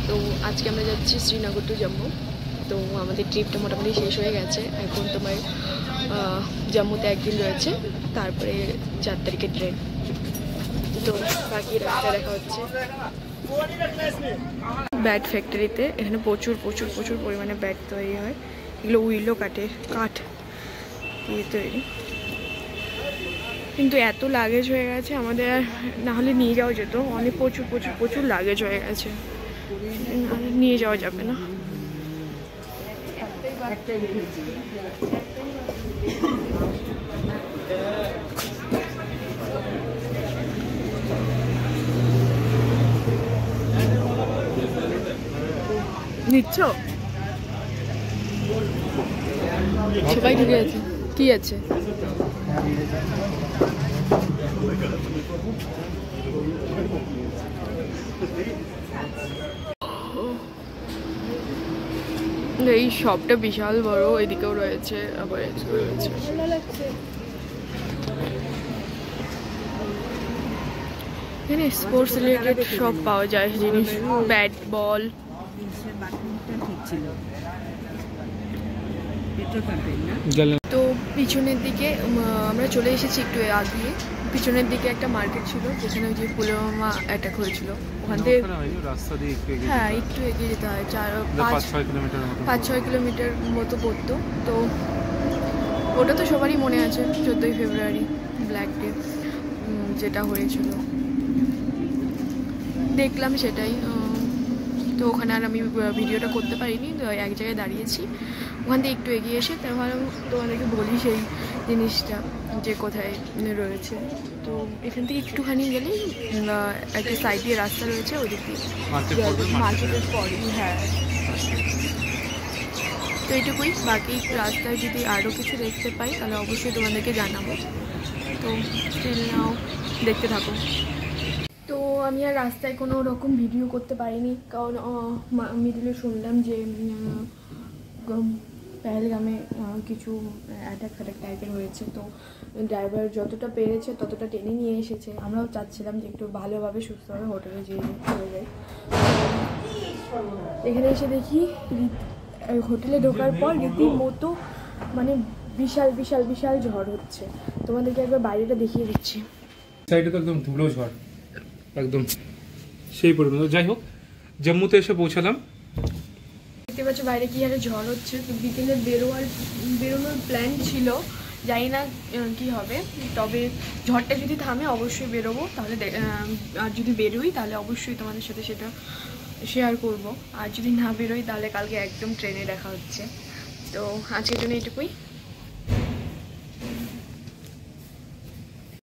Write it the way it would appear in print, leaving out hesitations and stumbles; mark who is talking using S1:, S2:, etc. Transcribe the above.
S1: তো আজকে আমরা যাচ্ছি শ্রীনগর টু জম্মু। তো আমাদের ট্রিপটা মোটামুটি শেষ হয়ে গেছে। এখন তোমার জম্মুতে একদিন রয়েছে, তারপরে 4 তারিখের ট্রেন। তো বাকি রাস্তা দেখা হচ্ছে। ব্যাট ফ্যাক্টরিতে এখানে প্রচুর প্রচুর প্রচুর পরিমাণে ব্যাট তৈরি হয়। এগুলো উইলো কাঠ দিয়ে তৈরি। কিন্তু এত লাগেজ হয়ে গেছে আমাদের, আর না হলে নিয়ে যাওয়া যেত। অনেক প্রচুর প্রচুর প্রচুর লাগেজ হয়ে গেছে, নিয়ে যাওয়া যাবে না। নিচ্ছ সবাই ঢুকে আছে। কি আছে? এই শপটা বিশাল বড়, এদিকেও রয়েছে আবার এদিকেও রয়েছে। এখানে স্পোর্টস রিলেটেড সব পাওয়া যায় জিনিস, ব্যাট বল। তো পিছনের দিকে আমরা চলে এসেছি একটু আগিয়ে। পিছনের দিকে একটা মার্কেট ছিল যেখানে ওই যে পুলওয়ামা অ্যাটাক হয়েছিল, ওখান থেকে হ্যাঁ একটু এগিয়ে যেতে হয়, 5-6 কিলোমিটার মতো পড়তো। তো ওটা তো সবারই মনে আছে, 14ই ফেব্রুয়ারি ব্ল্যাক ডে যেটা হয়েছিল, দেখলাম সেটাই। তো ওখানে আর আমি ভিডিওটা করতে পারিনি, তো এক জায়গায় দাঁড়িয়েছি। ওখান থেকে একটু এগিয়ে এসে তাহলে তোমাদেরকে বলি সেই জিনিসটা যে কোথায় রয়েছে। তো এখান থেকে একটুখানি গেলেই একটা সাইড দিয়ে রাস্তা রয়েছে, ওই দিক দিয়ে মার্কেটের পরই। হ্যাঁ, তো এইটুকুই। বাকি রাস্তায় যদি আরও কিছু দেখতে পাই তাহলে অবশ্যই তোমাদেরকে জানাবো। তো নাও দেখতে থাকো। তো আমি আর রাস্তায় কোনো রকম ভিডিও করতে পারিনি, কারণ মিডিলে শুনলাম যে পেহেলগামে কিছু অ্যাটাক টাইপের হয়েছে। তো ড্রাইভার যতটা পেরেছে ততটা টেনে নিয়ে এসেছে। আমরাও চাচ্ছিলাম যে একটু ভালোভাবে সুস্থভাবে হোটেলে যেয়ে হয়ে যায়। এখানে এসে দেখি হোটেলে ঢোকার পর রীতিমতো মানে বিশাল বিশাল বিশাল ঝড় হচ্ছে। তোমাদেরকে একবার বাইরেটা দেখিয়ে দিচ্ছি।
S2: সাইডে তো একদম ধুলো ঝড়, একদম সেই পরিমাণ। যাই হোক, জম্মুতে এসে পৌঁছালাম।
S1: দেখতে পাচ্ছ বাইরে কি হারে ঝড় হচ্ছে। তো বিকেলে বেরোনোর প্ল্যান ছিল, জানি না কি হবে। তবে ঝড়টা যদি থামে অবশ্যই বেরোবো, তাহলে আর যদি বেরোই তাহলে অবশ্যই তোমাদের সাথে সেটা শেয়ার করব। আর যদি না বেরোই তাহলে কালকে একদম ট্রেনে দেখা হচ্ছে। তো আজকের জন্য এটুকুই।